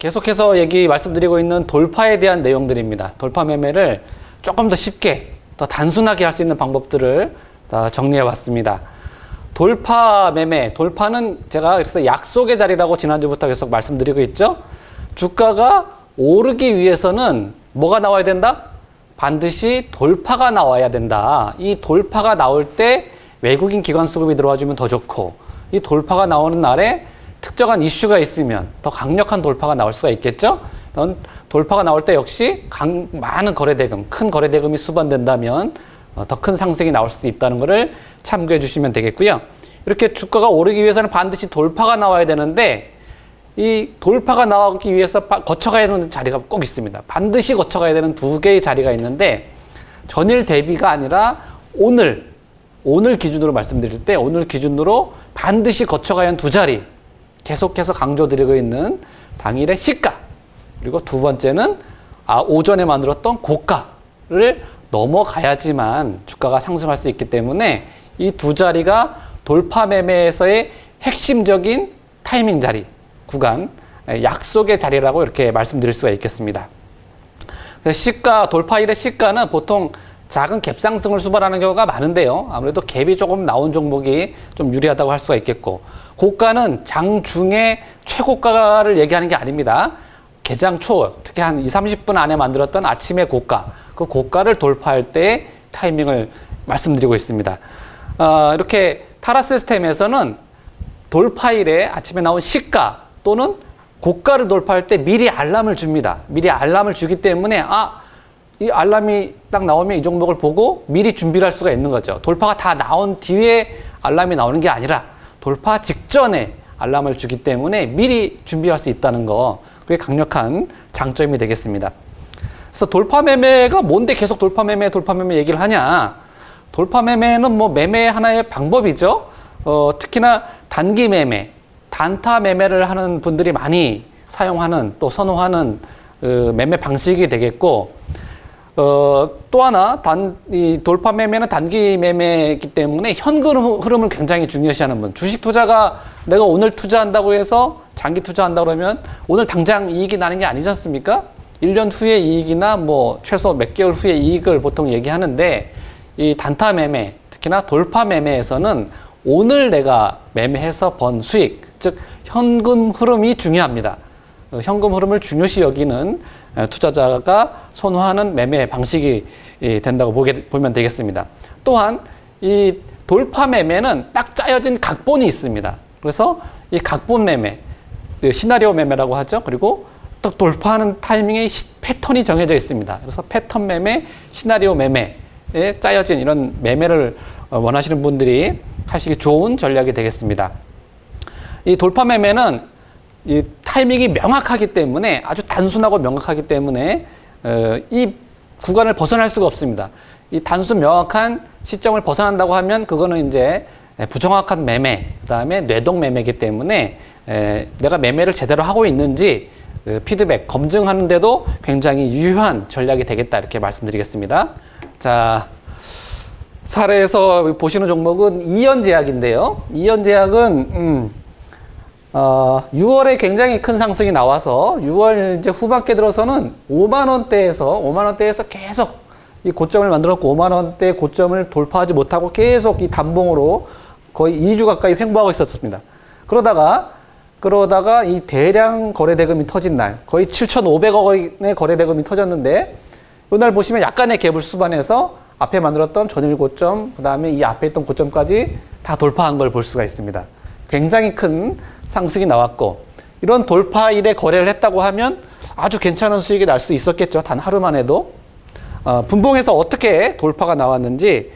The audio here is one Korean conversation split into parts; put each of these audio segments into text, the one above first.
계속해서 말씀드리고 있는 돌파에 대한 내용들입니다. 돌파 매매를 조금 더 쉽게, 더 단순하게 할 수 있는 방법들을 다 정리해 봤습니다. 돌파 매매, 돌파는 제가 그래서 약속의 자리라고 지난주부터 계속 말씀드리고 있죠. 주가가 오르기 위해서는 뭐가 나와야 된다? 반드시 돌파가 나와야 된다. 이 돌파가 나올 때 외국인 기관 수급이 들어와주면 더 좋고, 이 돌파가 나오는 날에 특정한 이슈가 있으면 더 강력한 돌파가 나올 수가 있겠죠. 돌파가 나올 때 역시 많은 거래대금, 큰 거래대금이 수반된다면 더 큰 상승이 나올 수도 있다는 것을 참고해 주시면 되겠고요. 이렇게 주가가 오르기 위해서는 반드시 돌파가 나와야 되는데, 이 돌파가 나오기 위해서 거쳐가야 되는 자리가 꼭 있습니다. 반드시 거쳐가야 되는 두 개의 자리가 있는데, 전일 대비가 아니라 오늘 기준으로 말씀드릴 때, 오늘 기준으로 반드시 거쳐가야 하는 두 자리, 계속해서 강조드리고 있는 당일의 시가, 그리고 두 번째는 오전에 만들었던 고가를 넘어가야지만 주가가 상승할 수 있기 때문에 이 두 자리가 돌파 매매에서의 핵심적인 타이밍 자리, 구간, 약속의 자리라고 이렇게 말씀드릴 수가 있겠습니다. 시가, 돌파일의 시가는 보통 작은 갭 상승을 수반하는 경우가 많은데요. 아무래도 갭이 조금 나온 종목이 좀 유리하다고 할 수가 있겠고, 고가는 장중에 최고가를 얘기하는 게 아닙니다. 개장 초, 특히 한 20, 30분 안에 만들었던 아침의 고가, 그 고가를 돌파할 때의 타이밍을 말씀드리고 있습니다. 이렇게 타라 시스템에서는 돌파일에 아침에 나온 시가 또는 고가를 돌파할 때 미리 알람을 줍니다. 미리 알람을 주기 때문에 이 알람이 딱 나오면 이 종목을 보고 미리 준비를 할 수가 있는 거죠. 돌파가 다 나온 뒤에 알람이 나오는 게 아니라 돌파 직전에 알람을 주기 때문에 미리 준비할 수 있다는 거, 그게 강력한 장점이 되겠습니다. 그래서 돌파 매매가 뭔데 계속 돌파 매매 얘기를 하냐? 돌파 매매는 뭐 매매 하나의 방법이죠. 특히나 단기 매매, 단타 매매를 하는 분들이 많이 사용하는, 또 선호하는 매매 방식이 되겠고, 또 하나, 이 돌파 매매는 단기 매매이기 때문에 현금 흐름을 굉장히 중요시하는 분. 주식 투자가 내가 오늘 투자한다고 해서 장기 투자한다고 그러면 오늘 당장 이익이 나는 게 아니지 않습니까? 1년 후의 이익이나 뭐 최소 몇 개월 후의 이익을 보통 얘기하는데, 이 단타 매매, 특히나 돌파 매매에서는 오늘 내가 매매해서 번 수익, 즉 현금 흐름이 중요합니다. 현금 흐름을 중요시 여기는 투자자가 선호하는 매매 방식이 된다고 보면 되겠습니다. 또한 이 돌파 매매는 딱 짜여진 각본이 있습니다. 그래서 이 각본 매매, 시나리오 매매라고 하죠. 그리고 또 돌파하는 타이밍의 패턴이 정해져 있습니다. 그래서 패턴 매매, 시나리오 매매에 짜여진 이런 매매를 원하시는 분들이 하시기 좋은 전략이 되겠습니다. 이 돌파 매매는 이 타이밍이 명확하기 때문에, 아주 단순하고 명확하기 때문에 이 구간을 벗어날 수가 없습니다. 이 단순 명확한 시점을 벗어난다고 하면 그거는 이제 부정확한 매매, 그 다음에 뇌동 매매이기 때문에 내가 매매를 제대로 하고 있는지 피드백, 검증하는데도 굉장히 유효한 전략이 되겠다, 이렇게 말씀드리겠습니다. 자, 사례에서 보시는 종목은 이연제약인데요. 이연제약은 6월에 굉장히 큰 상승이 나와서 6월 이제 후반기에 들어서는 5만 원대에서 계속 이 고점을 만들었고, 5만 원대 고점을 돌파하지 못하고 계속 이 단봉으로 거의 2주 가까이 횡보하고 있었습니다. 그러다가 이 대량 거래대금이 터진 날, 거의 7,500억 원의 거래대금이 터졌는데, 이날 보시면 약간의 갭을 수반해서 앞에 만들었던 전일 고점, 그 다음에 이 앞에 있던 고점까지 다 돌파한 걸 볼 수가 있습니다. 굉장히 큰 상승이 나왔고, 이런 돌파일에 거래를 했다고 하면 아주 괜찮은 수익이 날 수 있었겠죠. 단 하루만 해도. 분봉에서 어떻게 돌파가 나왔는지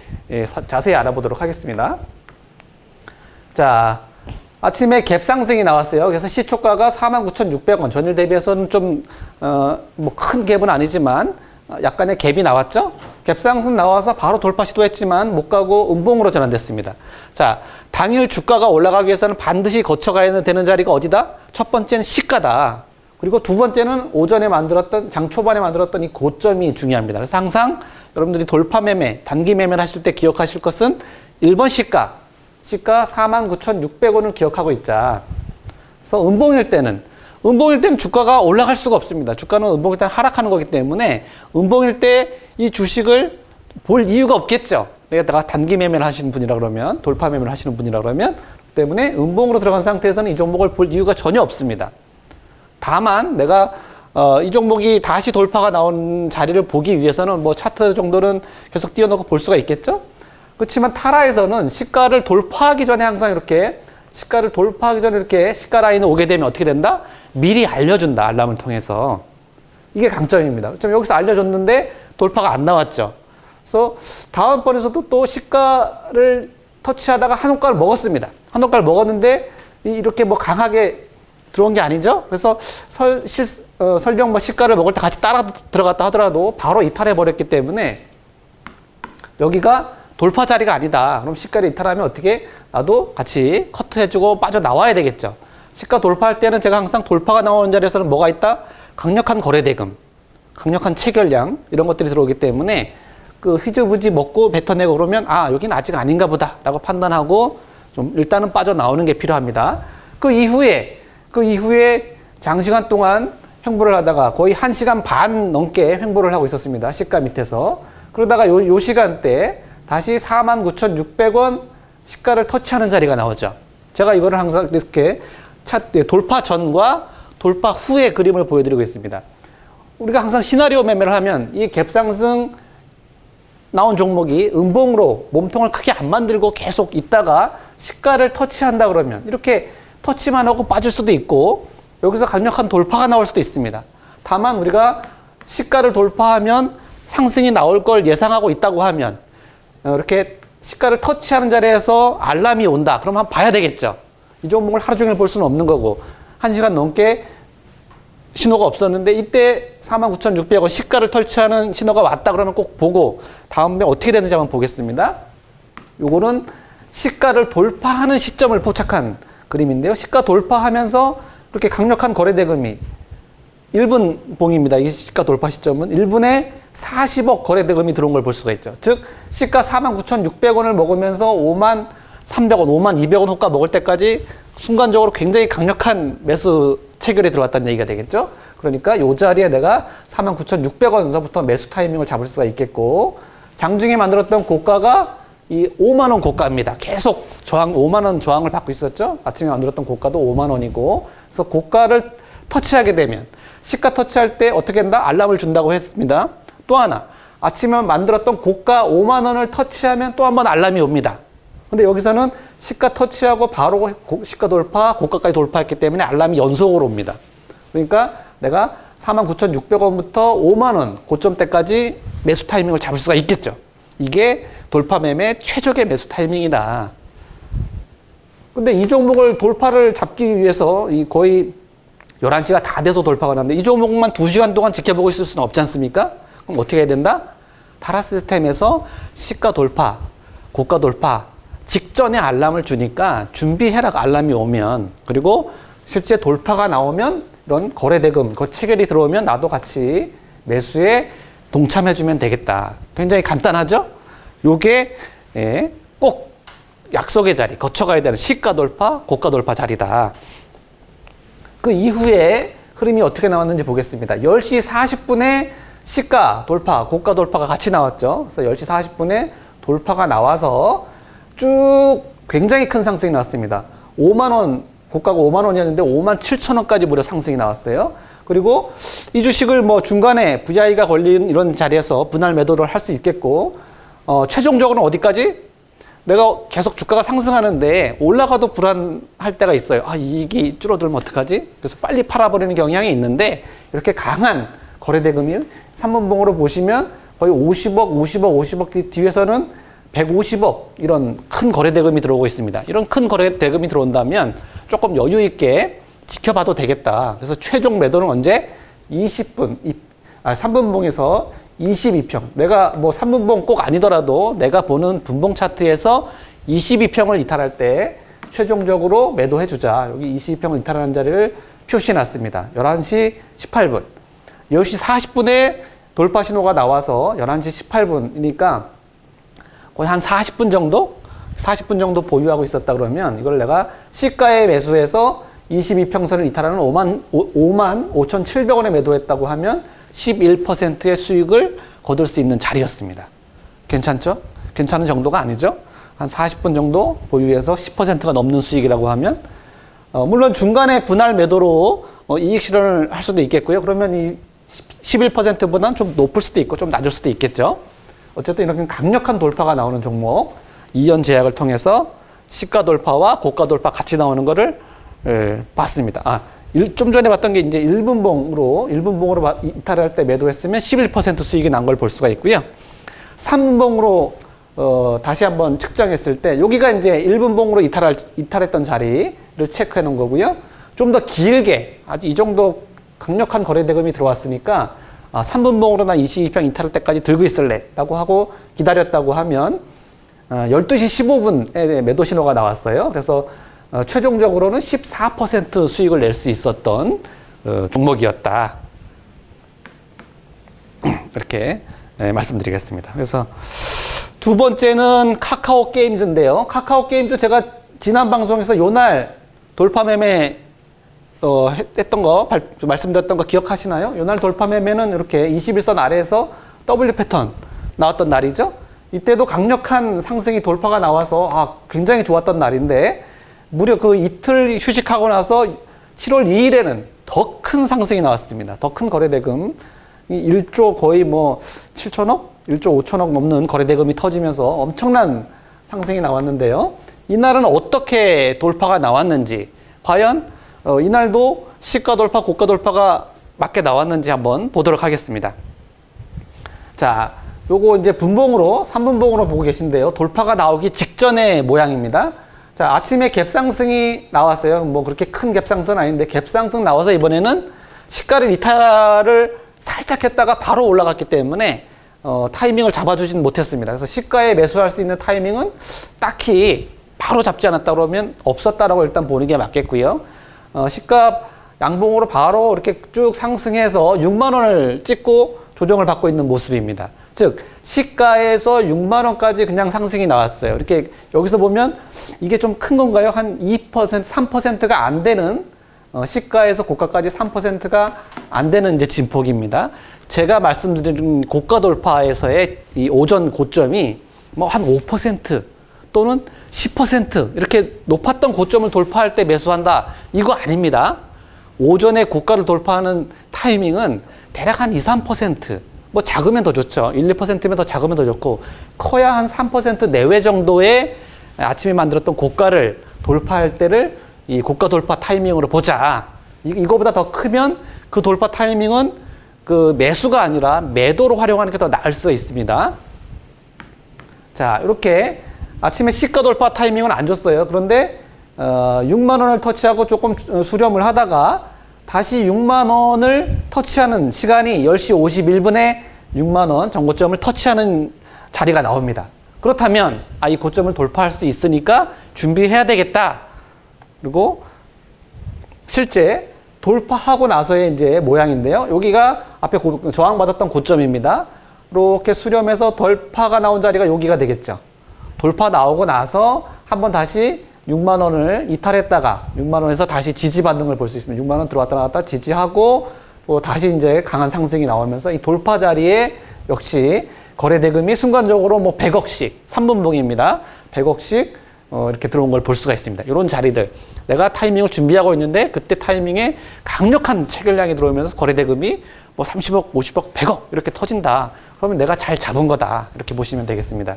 자세히 알아보도록 하겠습니다. 자, 아침에 갭 상승이 나왔어요. 그래서 시초가가 49,600원, 전일 대비해서는 좀 뭐 큰 갭은 아니지만 약간의 갭이 나왔죠. 갭 상승 나와서 바로 돌파 시도했지만 못 가고 음봉으로 전환됐습니다. 자, 당일 주가가 올라가기 위해서는 반드시 거쳐가야 되는 자리가 어디다? 첫 번째는 시가다. 그리고 두 번째는 오전에 만들었던, 장 초반에 만들었던 이 고점이 중요합니다. 그래서 항상 여러분들이 돌파 매매, 단기 매매를 하실 때 기억하실 것은 1번 시가 49,600원을 기억하고 있자. 그래서 음봉일 때는 음봉일 때는 주가가 올라갈 수가 없습니다. 주가는 음봉일 때는 하락하는 거기 때문에 음봉일 때 이 주식을 볼 이유가 없겠죠. 내가 단기 매매를 하시는 분이라 그러면, 돌파 매매를 하시는 분이라 그러면, 때문에 음봉으로 들어간 상태에서는 이 종목을 볼 이유가 전혀 없습니다. 다만 내가 이 종목이 다시 돌파가 나온 자리를 보기 위해서는 뭐 차트 정도는 계속 띄워놓고 볼 수가 있겠죠. 그렇지만 타라에서는 시가를 돌파하기 전에 항상 이렇게 시가를 돌파하기 전에 이렇게 시가 라인에 오게 되면 어떻게 된다? 미리 알려준다. 알람을 통해서. 이게 강점입니다. 그렇지만 여기서 알려줬는데 돌파가 안 나왔죠. 그래서 다음번에서도 또 시가를 터치하다가 한 호가를 먹었습니다. 한 호가를 먹었는데 이렇게 뭐 강하게 들어온 게 아니죠. 그래서 설령 뭐 시가를 먹을 때 같이 따라 들어갔다 하더라도 바로 이탈해 버렸기 때문에 여기가 돌파 자리가 아니다. 그럼 시가를 이탈하면 어떻게? 나도 같이 커트해주고 빠져나와야 되겠죠. 시가 돌파할 때는 제가 항상 돌파가 나오는 자리에서는 뭐가 있다? 강력한 거래대금, 강력한 체결량 이런 것들이 들어오기 때문에 그 흐지부지 먹고 뱉어내고 그러면 아 여기는 아직 아닌가 보다 라고 판단하고 좀 일단은 빠져나오는 게 필요합니다. 그 이후에 장시간 동안 횡보를 하다가 거의 1시간 반 넘게 횡보를 하고 있었습니다. 시가 밑에서. 그러다가 요 시간대 다시 49,600원 시가를 터치하는 자리가 나오죠. 제가 이거를 항상 이렇게 돌파 전과 돌파 후의 그림을 보여드리고 있습니다. 우리가 항상 시나리오 매매를 하면 이 갭상승 나온 종목이 음봉으로 몸통을 크게 안 만들고 계속 있다가 시가를 터치한다 그러면 이렇게 터치만 하고 빠질 수도 있고 여기서 강력한 돌파가 나올 수도 있습니다. 다만 우리가 시가를 돌파하면 상승이 나올 걸 예상하고 있다고 하면 이렇게 시가를 터치하는 자리에서 알람이 온다. 그럼 한번 봐야 되겠죠. 이 종목을 하루 종일 볼 수는 없는 거고 1시간 넘게 신호가 없었는데 이때 49,600원 시가를 터치하는 신호가 왔다 그러면 꼭 보고 다음에 어떻게 되는지 한번 보겠습니다. 요거는 시가를 돌파하는 시점을 포착한 그림인데요. 시가 돌파하면서 이렇게 강력한 거래대금이 1분 봉입니다. 이 시가 돌파 시점은 1분에 40억 거래대금이 들어온 걸 볼 수가 있죠. 즉 시가 49,600원을 먹으면서 53,300원, 52,200원 호가 먹을 때까지 순간적으로 굉장히 강력한 매수 체결이 들어왔다는 얘기가 되겠죠. 그러니까 이 자리에 내가 49,600원서부터 매수 타이밍을 잡을 수가 있겠고 장중에 만들었던 고가가 이 5만 원 고가입니다. 계속 5만 원 저항을 받고 있었죠. 아침에 만들었던 고가도 5만 원이고 그래서 고가를 터치하게 되면 시가 터치할 때 어떻게 한다? 알람을 준다고 했습니다. 또 하나 아침에 만들었던 고가 5만 원을 터치하면 또 한 번 알람이 옵니다. 근데 여기서는 시가 터치하고 바로 시가 돌파, 고가까지 돌파했기 때문에 알람이 연속으로 옵니다. 그러니까 내가 49,600원부터 5만 원 고점대까지 매수 타이밍을 잡을 수가 있겠죠. 이게 돌파 매매 최적의 매수 타이밍이다. 근데 이 종목을 돌파를 잡기 위해서 거의 11시가 다 돼서 돌파가 났는데 이 종목만 2시간 동안 지켜보고 있을 수는 없지 않습니까? 그럼 어떻게 해야 된다? 타라 시스템에서 시가 돌파, 고가 돌파 직전에 알람을 주니까 준비해라 알람이 오면 그리고 실제 돌파가 나오면 이런 거래대금, 체결이 들어오면 나도 같이 매수에 동참해주면 되겠다. 굉장히 간단하죠? 요게 꼭 약속의 자리, 거쳐가야 되는 시가 돌파, 고가 돌파 자리다. 그 이후에 흐름이 어떻게 나왔는지 보겠습니다. 10시 40분에 시가 돌파, 고가 돌파가 같이 나왔죠. 그래서 10시 40분에 돌파가 나와서 쭉 굉장히 큰 상승이 나왔습니다. 5만 원, 고가가 5만 원이었는데 5만 7천 원까지 무려 상승이 나왔어요. 그리고 이 주식을 뭐 중간에 VI가 걸린 이런 자리에서 분할 매도를 할 수 있겠고, 최종적으로는 어디까지? 내가 계속 주가가 상승하는데 올라가도 불안할 때가 있어요. 아, 이익이 줄어들면 어떡하지? 그래서 빨리 팔아버리는 경향이 있는데 이렇게 강한 거래대금이 3분봉으로 보시면 거의 50억 뒤에서는 150억 이런 큰 거래대금이 들어오고 있습니다. 이런 큰 거래대금이 들어온다면 조금 여유 있게 지켜봐도 되겠다. 그래서 최종 매도는 언제? 3분봉에서 22평. 내가 뭐 3분봉 꼭 아니더라도 내가 보는 분봉 차트에서 22평을 이탈할 때 최종적으로 매도해주자. 여기 22평을 이탈하는 자리를 표시해 놨습니다. 11시 18분. 10시 40분에 돌파 신호가 나와서 11시 18분이니까 거의 한 40분 정도 보유하고 있었다 그러면 이걸 내가 시가에 매수해서 22평선을 이탈하는 5만 5,700원에 매도했다고 하면 11%의 수익을 거둘 수 있는 자리였습니다. 괜찮죠? 괜찮은 정도가 아니죠? 한 40분 정도 보유해서 10%가 넘는 수익이라고 하면 물론 중간에 분할 매도로 이익 실현을 할 수도 있겠고요. 그러면 이 11%보다는 좀 높을 수도 있고 좀 낮을 수도 있겠죠. 어쨌든 이렇게 강력한 돌파가 나오는 종목, 이연 제약을 통해서 시가 돌파와 고가 돌파 같이 나오는 거를 봤습니다. 좀 전에 봤던 게 이제 1분봉으로 이탈할 때 매도했으면 11% 수익이 난 걸 볼 수가 있고요. 3분봉으로 다시 한번 측정했을 때 여기가 이제 1분봉으로 이탈했던 자리를 체크해 놓은 거고요. 좀 더 길게 아주 이 정도 강력한 거래 대금이 들어왔으니까 3분봉으로 나 22평 이탈할 때까지 들고 있을래 라고 하고 기다렸다고 하면 12시 15분에 매도 신호가 나왔어요. 그래서 최종적으로는 14% 수익을 낼 수 있었던 종목이었다. 이렇게 말씀드리겠습니다. 그래서 두 번째는 카카오 게임즈인데요. 카카오 게임즈 제가 지난 방송에서 요날 돌파 매매 했던 거 말씀드렸던 거 기억하시나요? 요날 돌파 매매는 이렇게 21선 아래에서 W 패턴 나왔던 날이죠. 이때도 강력한 상승이 돌파가 나와서 굉장히 좋았던 날인데 무려 그 이틀 휴식하고 나서 7월 2일에는 더 큰 상승이 나왔습니다. 더 큰 거래대금 1조 거의 뭐 7천억? 1조 5천억 넘는 거래대금이 터지면서 엄청난 상승이 나왔는데요. 이날은 어떻게 돌파가 나왔는지 과연 이날도 시가 돌파, 고가 돌파가 맞게 나왔는지 한번 보도록 하겠습니다. 자, 요거 이제 분봉으로 3분봉으로 보고 계신데요. 돌파가 나오기 직전의 모양입니다. 자, 아침에 갭상승이 나왔어요. 뭐 그렇게 큰 갭상승은 아닌데 갭상승 나와서 이번에는 시가를 이탈을 살짝 했다가 바로 올라갔기 때문에 타이밍을 잡아주진 못했습니다. 그래서 시가에 매수할 수 있는 타이밍은 딱히 바로 잡지 않았다 그러면 없었다라고 일단 보는 게 맞겠고요. 시가 양봉으로 바로 이렇게 쭉 상승해서 6만 원을 찍고 조정을 받고 있는 모습입니다. 즉 시가에서 6만 원까지 그냥 상승이 나왔어요. 이렇게 여기서 보면 이게 좀 큰 건가요? 한 2%, 3%가 안 되는 시가에서 고가까지 3%가 안 되는 이제 진폭입니다. 제가 말씀드린 고가 돌파에서의 이 오전 고점이 뭐 한 5% 또는 10% 이렇게 높았던 고점을 돌파할 때 매수한다. 이거 아닙니다. 오전에 고가를 돌파하는 타이밍은 대략 한 2, 3%. 뭐 작으면 더 좋죠. 1, 2%면 더 작으면 더 좋고 커야 한 3% 내외 정도의 아침에 만들었던 고가를 돌파할 때를 이 고가 돌파 타이밍으로 보자. 이거보다 더 크면 그 돌파 타이밍은 그 매수가 아니라 매도로 활용하는 게 더 나을 수 있습니다. 자, 이렇게 아침에 시가 돌파 타이밍은 안 줬어요. 그런데 6만 원을 터치하고 조금 수렴을 하다가 다시 6만 원을 터치하는 시간이 10시 51분에 6만 원 전고점을 터치하는 자리가 나옵니다. 그렇다면 이 고점을 돌파할 수 있으니까 준비해야 되겠다. 그리고 실제 돌파하고 나서의 이제 모양인데요. 여기가 앞에 저항받았던 고점입니다. 이렇게 수렴해서 돌파가 나온 자리가 여기가 되겠죠. 돌파 나오고 나서 한번 다시 6만 원을 이탈했다가 6만 원에서 다시 지지받는 걸 볼 수 있습니다. 6만 원 들어왔다 나왔다 지지하고 또 다시 이제 강한 상승이 나오면서 이 돌파 자리에 역시 거래 대금이 순간적으로 뭐 100억씩 3분봉입니다. 100억씩 이렇게 들어온 걸 볼 수가 있습니다. 이런 자리들 내가 타이밍을 준비하고 있는데 그때 타이밍에 강력한 체결량이 들어오면서 거래 대금이 뭐 30억, 50억, 100억 이렇게 터진다. 그러면 내가 잘 잡은 거다. 이렇게 보시면 되겠습니다.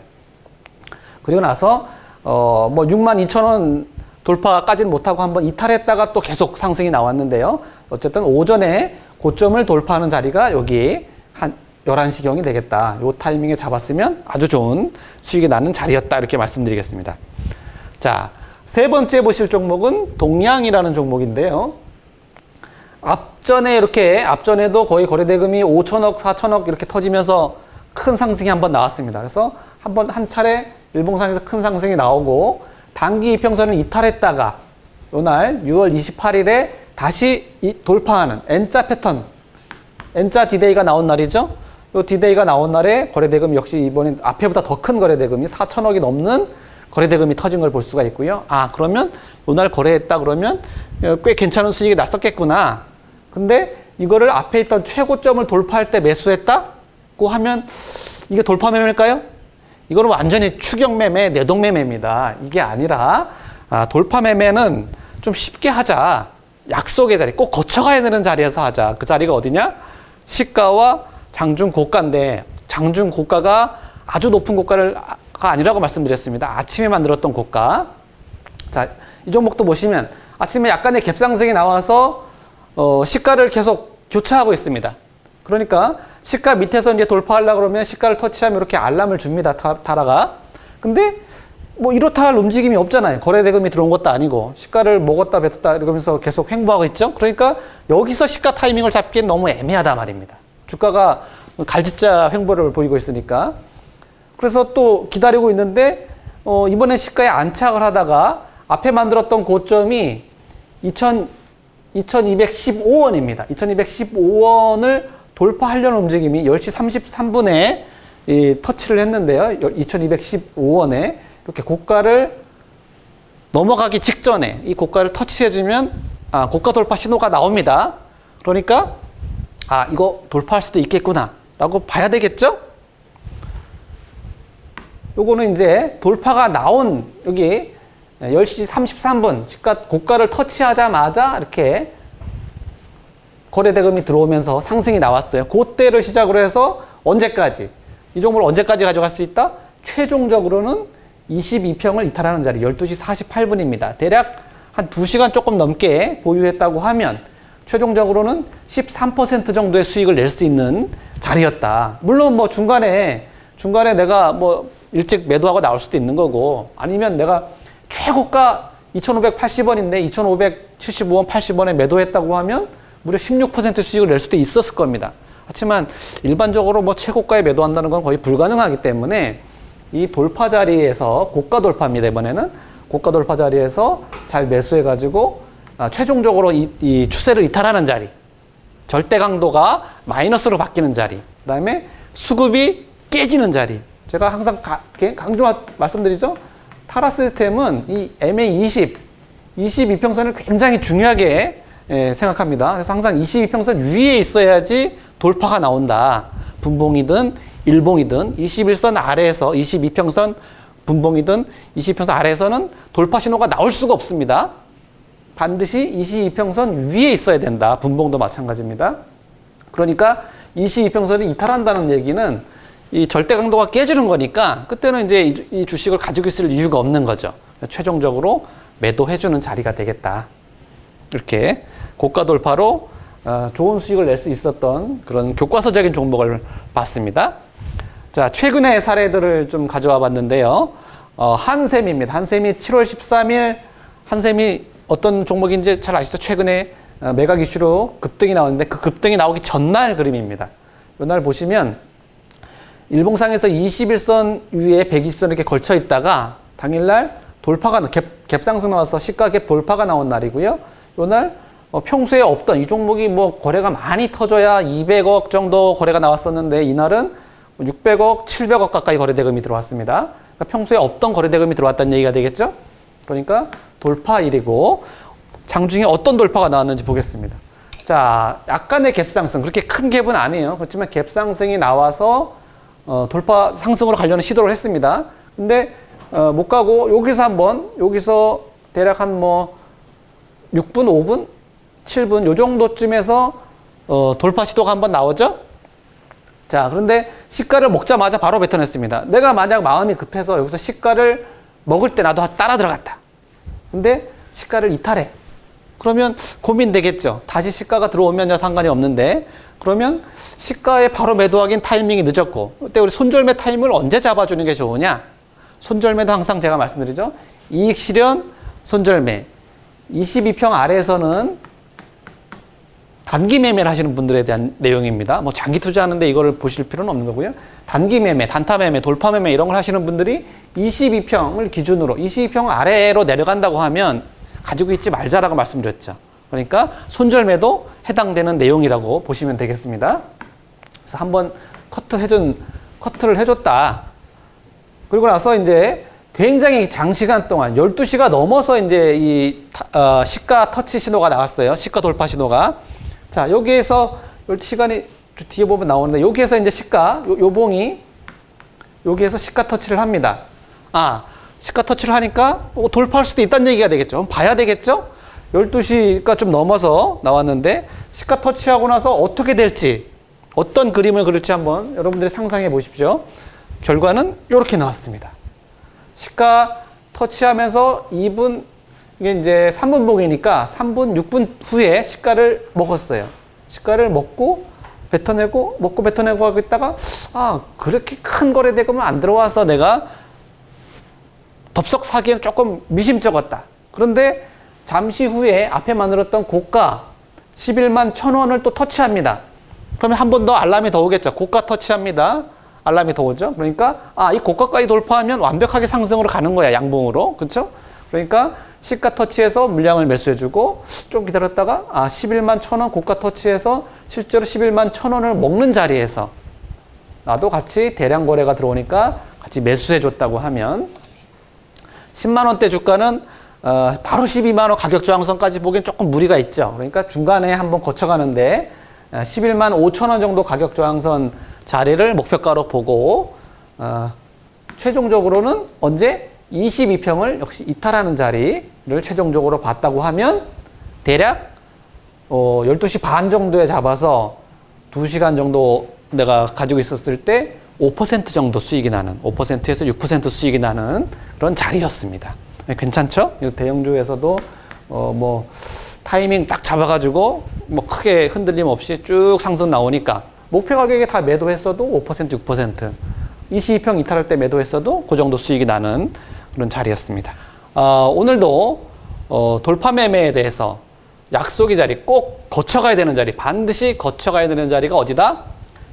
그리고 나서 뭐 6만 2천 원 돌파까지는 못하고 한번 이탈했다가 또 계속 상승이 나왔는데요. 어쨌든 오전에 고점을 돌파하는 자리가 여기 한 11시경이 되겠다. 이 타이밍에 잡았으면 아주 좋은 수익이 나는 자리였다. 이렇게 말씀드리겠습니다. 자, 세 번째 보실 종목은 동양이라는 종목인데요. 앞전에도 거의 거래대금이 5천억, 4천억 이렇게 터지면서 큰 상승이 한번 나왔습니다. 그래서 한 차례 일봉상에서 큰 상승이 나오고 단기 이평선을 이탈했다가 이날 6월 28일에 다시 돌파하는 N자 패턴, N자 디데이가 나온 날이죠. 이 디데이가 나온 날에 거래대금 역시 이번엔 앞에보다 더 큰 거래대금이 4천억이 넘는 거래대금이 터진 걸 볼 수가 있고요. 아, 그러면 이날 거래했다 그러면 꽤 괜찮은 수익이 났었겠구나. 근데 이거를 앞에 있던 최고점을 돌파할 때 매수했다고 하면 이게 돌파 매매일까요? 이거는 완전히 추격 매매, 내동 매매입니다. 이게 아니라 돌파 매매는 좀 쉽게 하자. 약속의 자리, 꼭 거쳐가야 되는 자리에서 하자. 그 자리가 어디냐? 시가와 장중 고가인데 장중 고가가 아주 높은 고가가 아니라고 말씀드렸습니다. 아침에 만들었던 고가. 자, 이 종목도 보시면 아침에 약간의 갭상승이 나와서 시가를 계속 교차하고 있습니다. 그러니까 시가 밑에서 이제 돌파하려고 그러면 시가를 터치하면 이렇게 알람을 줍니다. 타라가. 근데 뭐 이렇다 할 움직임이 없잖아요. 거래대금이 들어온 것도 아니고 시가를 먹었다 뱉었다 이러면서 계속 횡보하고 있죠. 그러니까 여기서 시가 타이밍을 잡기엔 너무 애매하다 말입니다. 주가가 갈짓자 횡보를 보이고 있으니까. 그래서 또 기다리고 있는데 이번에 시가에 안착을 하다가 앞에 만들었던 고점이 2215원입니다. 2215원을 돌파하려는 움직임이 10시 33분에 터치를 했는데요. 2215원에 이렇게 고가를 넘어가기 직전에 이 고가를 터치해주면 고가 돌파 신호가 나옵니다. 그러니까 이거 돌파할 수도 있겠구나 라고 봐야 되겠죠? 요거는 이제 돌파가 나온 여기 10시 33분 고가를 터치하자마자 이렇게 거래대금이 들어오면서 상승이 나왔어요. 그때를 시작으로 해서 언제까지? 이 종목을 언제까지 가져갈 수 있다? 최종적으로는 22평을 이탈하는 자리 12시 48분입니다. 대략 한 2시간 조금 넘게 보유했다고 하면 최종적으로는 13% 정도의 수익을 낼 수 있는 자리였다. 물론 뭐 중간에 내가 뭐 일찍 매도하고 나올 수도 있는 거고 아니면 내가 최고가 2,580원인데 2,575원, 80원에 매도했다고 하면 무려 16% 수익을 낼 수도 있었을 겁니다. 하지만 일반적으로 뭐 최고가에 매도한다는 건 거의 불가능하기 때문에 이 돌파 자리에서 고가 돌파입니다. 이번에는 고가 돌파 자리에서 잘 매수해가지고 최종적으로 이 추세를 이탈하는 자리, 절대 강도가 마이너스로 바뀌는 자리, 그 다음에 수급이 깨지는 자리. 제가 항상 강조 말씀드리죠. 타라 시스템은 이 MA20, 22평선을 굉장히 중요하게 생각합니다. 그래서 항상 22평선 위에 있어야지 돌파가 나온다. 분봉이든 일봉이든 21선 아래에서 22평선 분봉이든 22평선 아래에서는 돌파 신호가 나올 수가 없습니다. 반드시 22평선 위에 있어야 된다. 분봉도 마찬가지입니다. 그러니까 22평선이 이탈한다는 얘기는 이 절대 강도가 깨지는 거니까 그때는 이제 이 주식을 가지고 있을 이유가 없는 거죠. 최종적으로 매도해주는 자리가 되겠다. 이렇게 고가 돌파로 좋은 수익을 낼 수 있었던 그런 교과서적인 종목을 봤습니다. 자, 최근의 사례들을 좀 가져와 봤는데요. 한샘입니다. 한샘이 7월 13일 한샘이 어떤 종목인지 잘 아시죠? 최근에 매각 이슈로 급등이 나오는데 그 급등이 나오기 전날 그림입니다. 이날 보시면 일봉상에서 21선 위에 120선 이렇게 걸쳐 있다가 당일날 돌파가 갭상승 나와서 시가 갭 돌파가 나온 날이고요. 이날 평소에 없던 이 종목이 뭐 거래가 많이 터져야 200억 정도 거래가 나왔었는데 이날은 600억, 700억 가까이 거래대금이 들어왔습니다. 그러니까 평소에 없던 거래대금이 들어왔다는 얘기가 되겠죠? 그러니까 돌파일이고 장중에 어떤 돌파가 나왔는지 보겠습니다. 자, 약간의 갭상승, 그렇게 큰 갭은 아니에요. 그렇지만 갭상승이 나와서 돌파 상승으로 가려는 시도를 했습니다. 근데 못 가고 여기서 대략 한 뭐 6분, 5분, 7분 요 정도쯤에서 돌파 시도가 한번 나오죠. 자, 그런데 시가를 먹자마자 바로 뱉어냈습니다. 내가 만약 마음이 급해서 여기서 시가를 먹을 때 나도 따라 들어갔다. 근데 시가를 이탈해. 그러면 고민되겠죠. 다시 시가가 들어오면 상관이 없는데 그러면 시가에 바로 매도하기엔 타이밍이 늦었고 그때 우리 손절매 타이밍을 언제 잡아주는 게 좋으냐? 손절매도 항상 제가 말씀드리죠. 이익 실현, 손절매. 22평 아래에서는 단기 매매를 하시는 분들에 대한 내용입니다. 뭐 장기 투자하는데 이거를 보실 필요는 없는 거고요. 단기 매매, 단타 매매, 돌파 매매 이런 걸 하시는 분들이 22평을 기준으로 22평 아래로 내려간다고 하면 가지고 있지 말자라고 말씀드렸죠. 그러니까 손절매도 해당되는 내용이라고 보시면 되겠습니다. 그래서 한번 커트를 해줬다. 그리고 나서 이제 굉장히 장시간 동안 12시가 넘어서 이제 이 시가 터치 신호가 나왔어요. 시가 돌파 신호가. 자, 여기에서 12시간이 뒤에 보면 나오는데 여기에서 이제 시가 요 봉이 여기에서 시가 터치를 합니다. 아, 시가 터치를 하니까 돌파할 수도 있다는 얘기가 되겠죠. 봐야 되겠죠? 12시가 좀 넘어서 나왔는데 시가 터치하고 나서 어떻게 될지, 어떤 그림을 그릴지 한번 여러분들이 상상해 보십시오. 결과는 이렇게 나왔습니다. 시가 터치하면서 2분, 이게 이제 3분 봉이니까 3분, 6분 후에 시가를 먹었어요. 시가를 먹고 뱉어내고 먹고 뱉어내고 하고 있다가 아, 그렇게 큰 거래대금은 안 들어와서 내가 덥석 사기에는 조금 미심쩍었다. 그런데 잠시 후에 앞에 만들었던 고가 11만 1,000원을 또 터치합니다. 그러면 한 번 더 알람이 더 오겠죠. 고가 터치합니다. 알람이 더 오죠. 그러니까 아, 이 고가까지 돌파하면 완벽하게 상승으로 가는 거야. 양봉으로. 그렇죠? 그러니까 시가 터치해서 물량을 매수해주고 좀 기다렸다가 아, 11만 1,000원 고가 터치해서 실제로 11만 1,000원을 먹는 자리에서 나도 같이 대량 거래가 들어오니까 같이 매수해줬다고 하면 10만 원대 주가는 바로 12만 원 가격 저항선까지 보기엔 조금 무리가 있죠. 그러니까 중간에 한번 거쳐가는데 11만 5천 원 정도 가격 저항선 자리를 목표가로 보고 최종적으로는 언제 22평을 역시 이탈하는 자리를 최종적으로 봤다고 하면 대략 12시 반 정도에 잡아서 2시간 정도 내가 가지고 있었을 때 5% 정도 수익이 나는 5%에서 6% 수익이 나는 그런 자리였습니다. 괜찮죠? 대형주에서도 뭐 타이밍 딱 잡아가지고 뭐 크게 흔들림 없이 쭉 상승 나오니까 목표 가격에 다 매도했어도 5% 6% 22평 이탈할 때 매도했어도 그 정도 수익이 나는 그런 자리였습니다. 오늘도 돌파 매매에 대해서 약속의 자리, 꼭 거쳐가야 되는 자리, 반드시 거쳐가야 되는 자리가 어디다?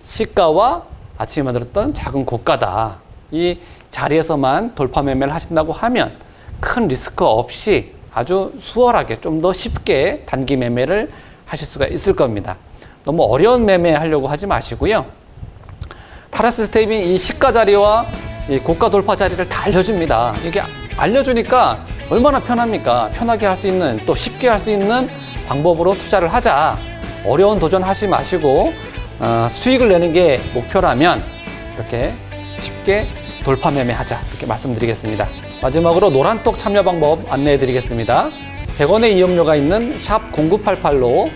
시가와 아침에 만들었던 작은 고가다. 이 자리에서만 돌파 매매를 하신다고 하면 큰 리스크 없이 아주 수월하게 좀 더 쉽게 단기 매매를 하실 수가 있을 겁니다. 너무 어려운 매매 하려고 하지 마시고요. 타라시스템이 이 시가 자리와 이 고가 돌파 자리를 다 알려줍니다. 이게 알려주니까 얼마나 편합니까? 편하게 할 수 있는, 또 쉽게 할 수 있는 방법으로 투자를 하자. 어려운 도전 하지 마시고 수익을 내는 게 목표라면 이렇게 쉽게 돌파 매매하자, 이렇게 말씀드리겠습니다. 마지막으로 노란톡 참여 방법 안내해 드리겠습니다. 100원의 이용료가 있는 샵 0988로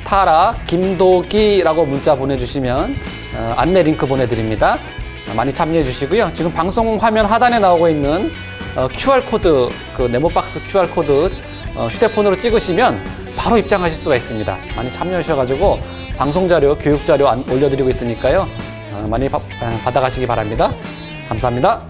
타라 김도기라고 문자 보내주시면 안내 링크 보내드립니다. 많이 참여해 주시고요. 지금 방송 화면 하단에 나오고 있는 QR코드, 그 네모박스 QR코드 휴대폰으로 찍으시면 바로 입장하실 수가 있습니다. 많이 참여해 주셔가지고 방송자료, 교육자료 올려드리고 있으니까요. 많이 받아가시기 바랍니다. 감사합니다.